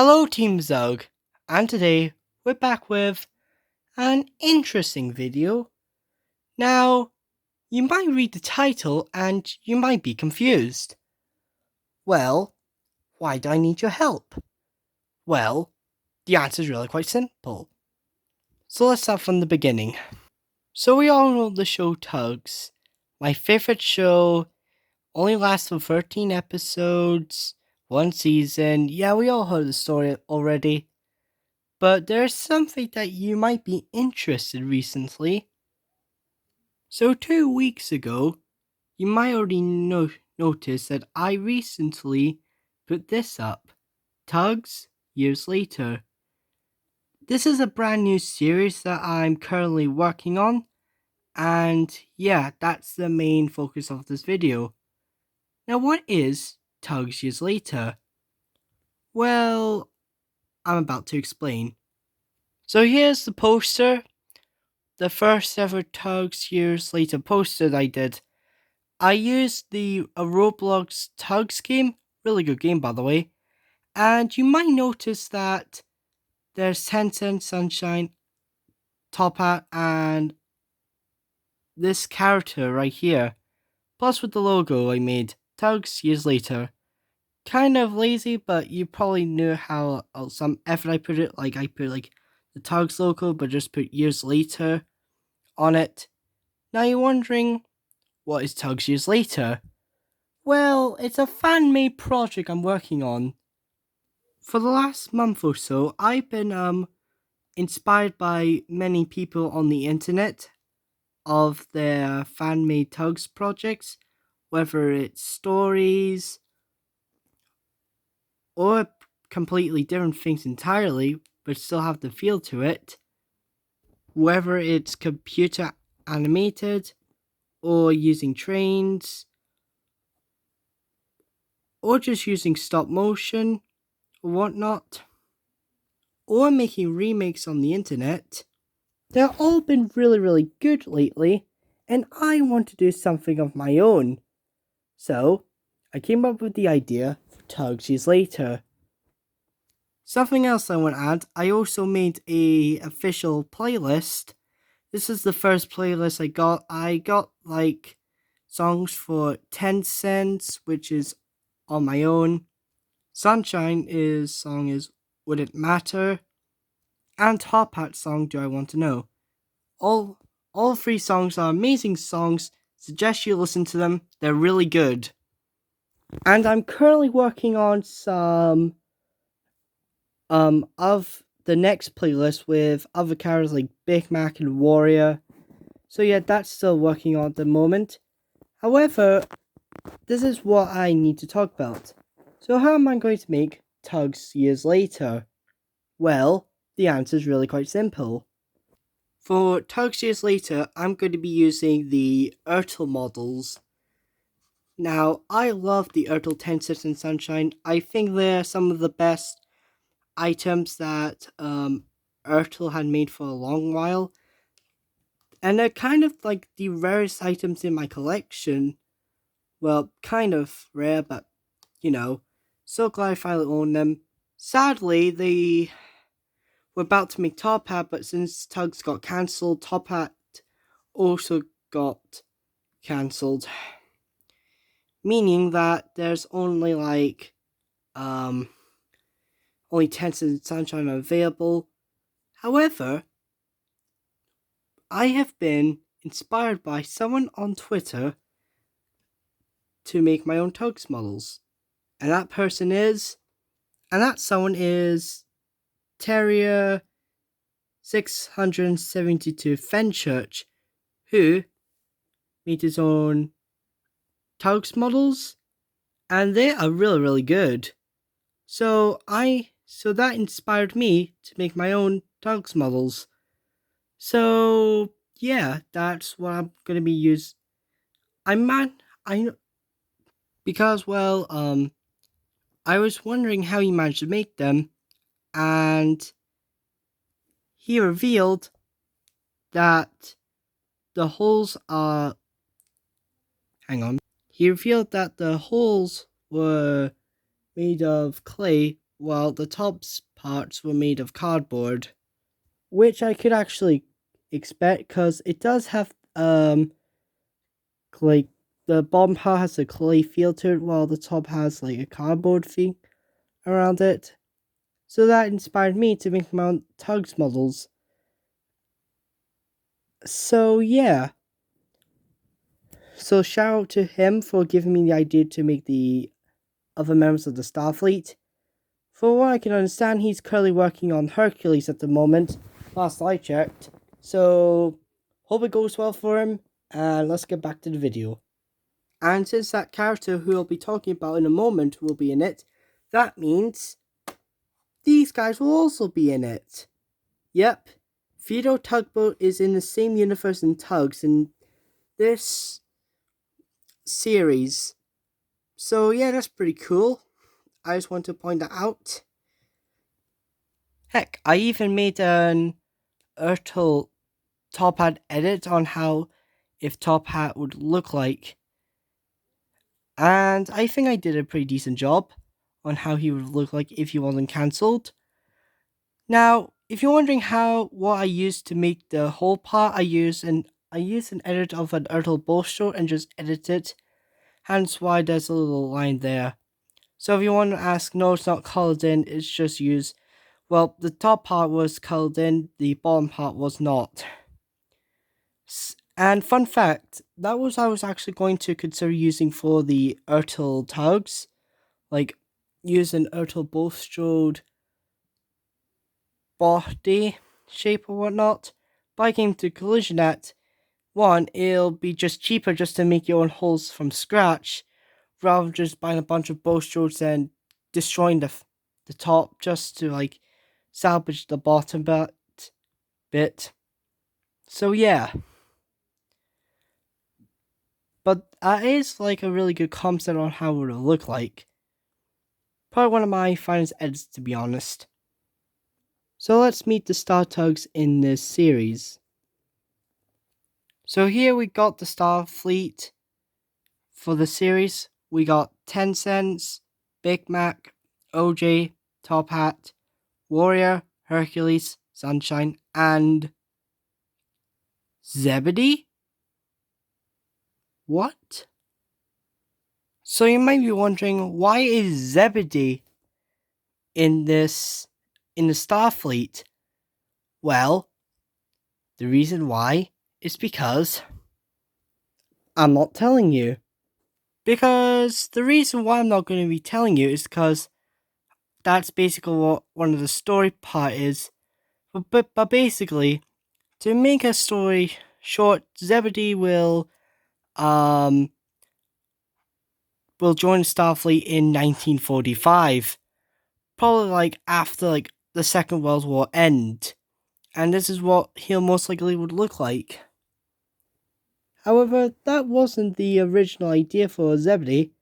Hello Team Zug, and today we're back with an interesting video. Now, you might read the title and you might be confused. Well, why do I need your help? Well, the answer is really quite simple. So let's start from the beginning. So we all know the show Tugs. My favorite show, only lasts for 13 episodes, one season. Yeah, we all heard the story already. But there's something that you might be interested recently. So 2 weeks ago, you might already notice that I recently put this up. Tugs Years Later. This is a brand new series that I'm currently working on, and yeah, that's the main focus of this video. Now, what is Tugs Years Later? Well, I'm about to explain. So here's the poster. The first ever Tugs Years Later poster that I did. I used the Roblox Tugs game, really good game by the way, and you might notice that there's 10 Cent Sunshine, Top Hat, and this character right here, plus with the logo I made, Tugs Years Later. Kind of lazy, but you probably knew how some effort I put it, like I put like the Tugs logo, but just put Years Later on it. Now you're wondering, what is Tugs Years Later? Well, it's a fan-made project I'm working on. For the last month or so, I've been inspired by many people on the internet of their fan-made Tugs projects, whether it's stories or completely different things entirely, but still have the feel to it. Whether it's computer animated or using trains or just using stop motion or whatnot, or making remakes on the internet. They've all been really good lately, and I want to do something of my own. So, I came up with the idea for Tugs Years Later. Something else I want to add, I also made a official playlist. This is the first playlist I got. I got like songs for 10 cents, which is on my own. Sunshine song is Would It Matter? And Top Hat song Do I Want to Know? All three songs are amazing songs. Suggest you listen to them. They're really good. And I'm currently working on some of the next playlist with other characters like Big Mac and Warrior. So yeah, that's still working on at the moment. However, this is what I need to talk about. So how am I going to make Tugs Years Later? Well, the answer is really quite simple. For Tugs Years Later, I'm going to be using the Ertl models. Now, I love the Ertl 10 Cents and Sunshine. I think they're some of the best items that Ertl had made for a long while. And they're kind of like the rarest items in my collection. Well, kind of rare, but you know, so glad I finally own them. Sadly, they were about to make Top Hat, but since Tugs got cancelled, Top Hat also got cancelled. Meaning that there's only like only 10 Cents Sunshine available. However, I have been inspired by someone on Twitter to make my own Tugs models. And that someone is Terrier 672 Fenchurch, who made his own Tugs models, and they are really good. So that inspired me to make my own Tugs models. So yeah, that's what I'm gonna be using. Because I was wondering how he managed to make them, and he revealed that the holes are. Hang on. He revealed that the holes were made of clay well, the top parts were made of cardboard, which I could actually expect because it does have like the bottom part has a clay feel to it, while the top has like a cardboard thing around it. So that inspired me to make my Tugs models. So yeah. So shout out to him for giving me the idea to make the other members of the Starfleet. For what I can understand, he's currently working on Hercules at the moment, last I checked. So hope it goes well for him, and let's get back to the video. And since that character who I'll be talking about in a moment will be in it, that means these guys will also be in it. Yep, Fido Tugboat is in the same universe in Tugs in this series. So yeah, that's pretty cool. I just want to point that out. Heck, I even made an Ertl Top Hat edit on how if Top Hat would look like. And I think I did a pretty decent job on how he would look like if he wasn't cancelled. Now, if you're wondering what I used to make the whole part, I used an edit of an Ertl Bolster and just edit it. Hence why there's a little line there. So if you want to ask, no, it's not colored in, it's just used. Well, the top part was colored in, the bottom part was not. And fun fact, that was I was actually going to consider using for the Ertl Tugs. Like, use an Ertl Bolstrode body shape or whatnot. But I came to conclusion that, one, it'll be just cheaper just to make your own holes from scratch, rather than just buying a bunch of Bolstrodes and destroying the top just to, like, salvage the bottom bit. So yeah. But that is like a really good concept on how it would look like. Probably one of my finest edits, to be honest. So let's meet the Star Tugs in this series. So here we got the Starfleet for the series. We got Tencents, Big Mac, OJ, Top Hat, Warrior, Hercules, Sunshine, and Zebedee? What? So you might be wondering, why is Zebedee in the Starfleet? Well, the reason why is because I'm not telling you. Because the reason why I'm not going to be telling you is because that's basically what one of the story part is. But basically, to make a story short, Zebedee will join Starfleet in 1945, probably like after like the Second World War end, and this is what he'll most likely would look like. However, that wasn't the original idea for Zebedee.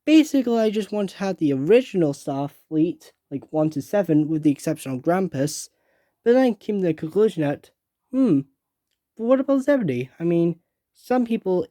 Basically, I just want to have the original Starfleet, like 1 to 7, with the exception of Grampus, but then I came to the conclusion that, but what about Zebedee? I mean, some people's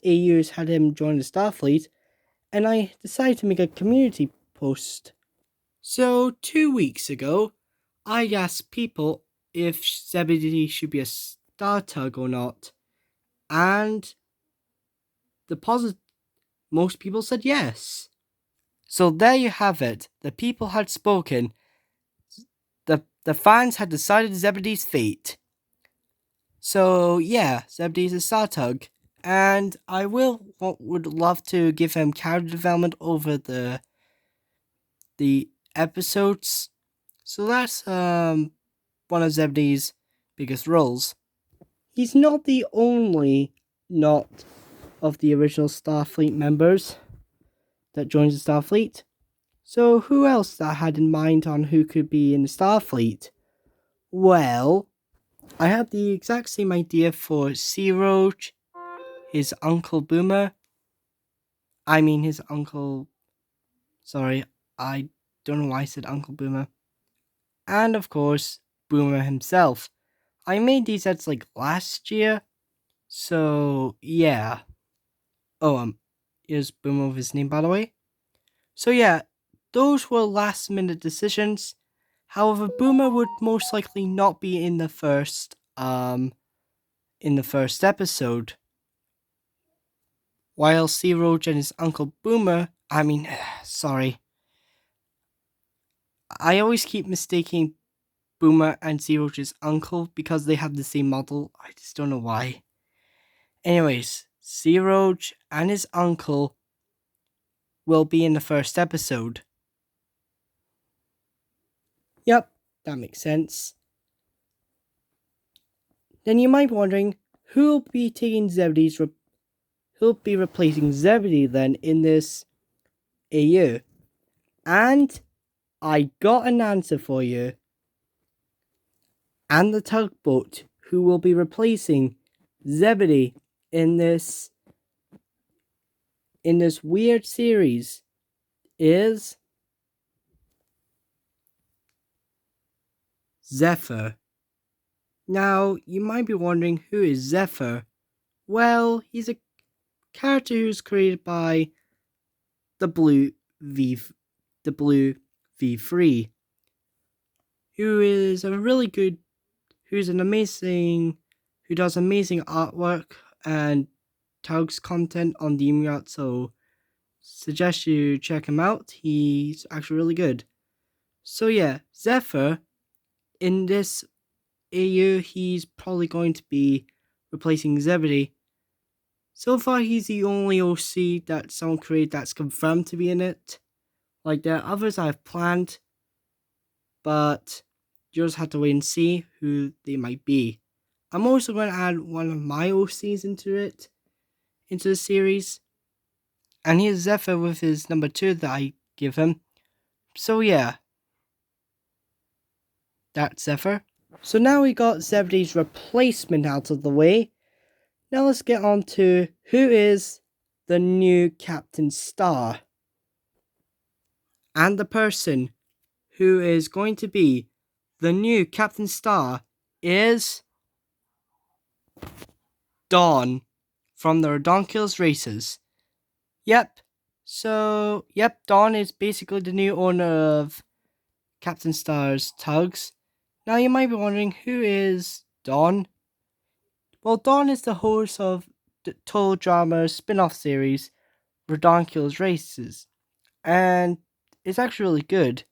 AUs had him join the Starfleet, and I decided to make a community post. So, 2 weeks ago, I asked people if Zebedee should be a Star Tug or not, and most people said yes. So there you have it. The people had spoken. The fans had decided Zebedee's fate. So yeah, Zebedee's a Star Tug, and I would love to give him character development over the episodes. So that's one of Zebedee's biggest roles. He's not the only not of the original Starfleet members that joins the Starfleet. So who else I had in mind on who could be in the Starfleet? Well, I had the exact same idea for Sea Roach, his uncle Boomer. Sorry, I don't know why I said Uncle Boomer. And of course, Boomer himself. I made these sets like last year, so yeah. Oh, is Boomer with his name, by the way? So yeah, those were last minute decisions. However, Boomer would most likely not be in the first episode. While Sea Roach and his uncle Boomer, sorry. I always keep mistaking Boomer and Sea Roach's uncle because they have the same model. I just don't know why. Anyways, Sea Roach and his uncle will be in the first episode. Yep, that makes sense. Then you might be wondering, who'll be replacing Zebedee then in this AU? And I got an answer for you. And the tugboat who will be replacing Zebedee in this weird series is Zephyr. Now, you might be wondering, who is Zephyr? Well, he's a character who's created by the Blue V3, who does amazing artwork and tugs content on the Emirat, so suggest you check him out. He's actually really good. So yeah, Zephyr, in this AU, he's probably going to be replacing Zebedee. So far, he's the only OC that someone created that's confirmed to be in it. Like, there are others I've planned, but you just have to wait and see who they might be. I'm also going to add one of my OCs into the series. And here's Zephyr with his number 2 that I give him. So yeah, that's Zephyr. So now we got Zebedee's replacement out of the way. Now let's get on to who is the new Captain Star. And the person who is going to be the new Captain Star is Dawn from the Redonkulous Races. Yep, Dawn is basically the new owner of Captain Star's tugs. Now you might be wondering, who is Dawn? Well, Dawn is the host of the Total Drama spin-off series Redonkulous Races, and it's actually really good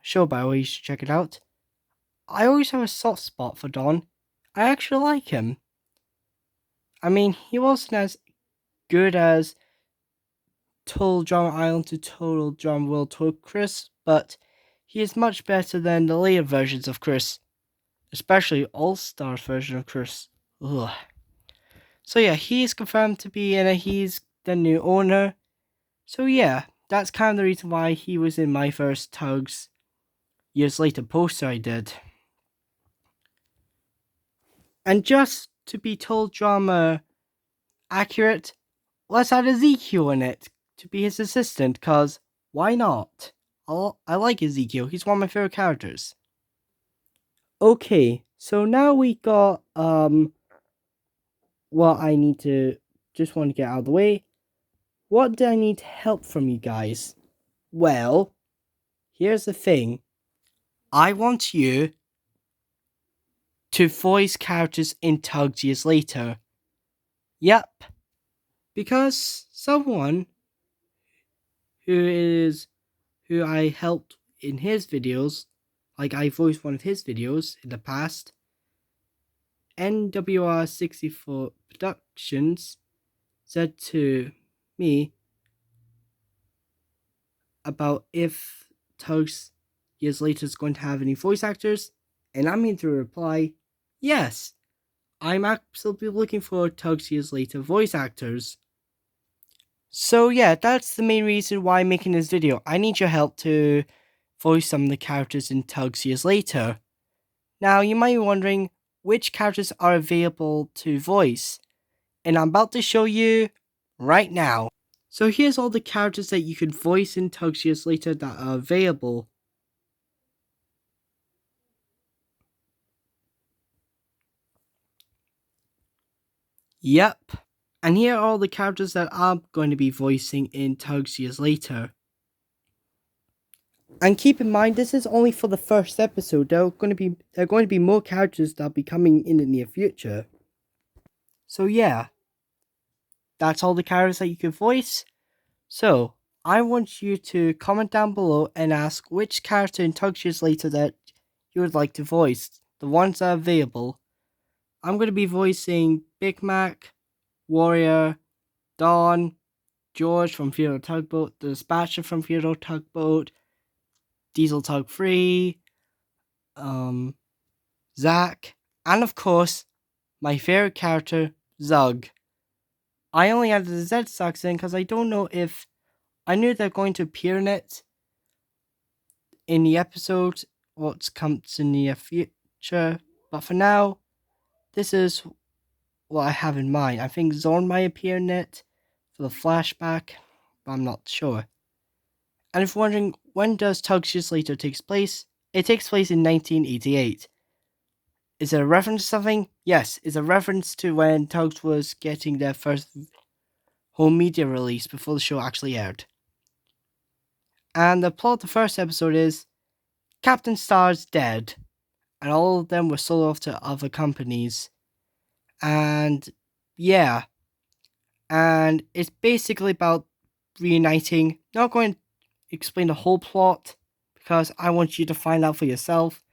show, by the way. You should check it out. I always have a soft spot for Dawn. I actually like him. I mean, he wasn't as good as Total Drama Island to Total Drama World to Chris, but he is much better than the later versions of Chris, especially All-Star's version of Chris. Ugh. So yeah, he's confirmed to be in it. He's the new owner. So yeah, that's kind of the reason why he was in my first Tugs Years Later poster I did. And just to be Total Drama accurate, let's add Ezekiel in it to be his assistant, cause why not? I like Ezekiel, he's one of my favorite characters. Okay, so now we got what I need to just want to get out of the way. What do I need help from you guys? Well, here's the thing. I want you to voice characters in Tugs Years Later. Yep. Because someone who I helped in his videos, like I voiced one of his videos in the past, NWR64 Productions said to me about if Tugs Years Later is going to have any voice actors, and I'm here to reply, yes, I'm absolutely looking for Tugs Years Later voice actors. So yeah, that's the main reason why I'm making this video. I need your help to voice some of the characters in Tugs Years Later. Now, you might be wondering which characters are available to voice, and I'm about to show you right now. So here's all the characters that you can voice in Tugs Years Later that are available. Yep. And here are all the characters that I'm going to be voicing in Tugs Years Later. And keep in mind, this is only for the first episode. There are going to be more characters that'll be coming in the near future. So yeah, that's all the characters that you can voice. So I want you to comment down below and ask which character in Tug Years Later that you would like to voice. The ones that are available. I'm going to be voicing Big Mac, Warrior, Dawn, George from Feudal Tugboat, the Dispatcher from Feudal Tugboat, Diesel Tug Free, Zach, and of course, my favorite character, Zug. I only added the Z sax in because I don't know if I knew they're going to appear in it in the episode, what comes in the future, but for now, this is what I have in mind. I think Zorn might appear in it for the flashback, but I'm not sure. And if you're wondering, when does Tug Years Later takes place? It takes place in 1988. Is it a reference to something? Yes, it's a reference to when Tugs was getting their first home media release before the show actually aired. And the plot of the first episode is Captain Star's dead, and all of them were sold off to other companies. And yeah, and it's basically about reuniting. Not going to explain the whole plot because I want you to find out for yourself.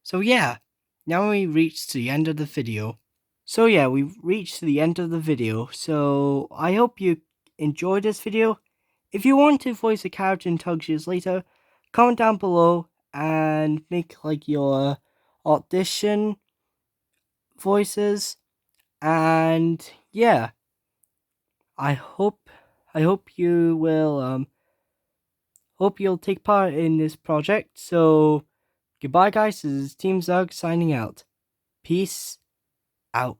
So yeah, now we reached the end of the video. So yeah, we've reached the end of the video. So I hope you enjoyed this video. If you want to voice a character in Tug Years Later, comment down below and make like your audition voices. And yeah, I hope you will hope you'll take part in this project. So goodbye guys, this is Team Zug signing out. Peace out.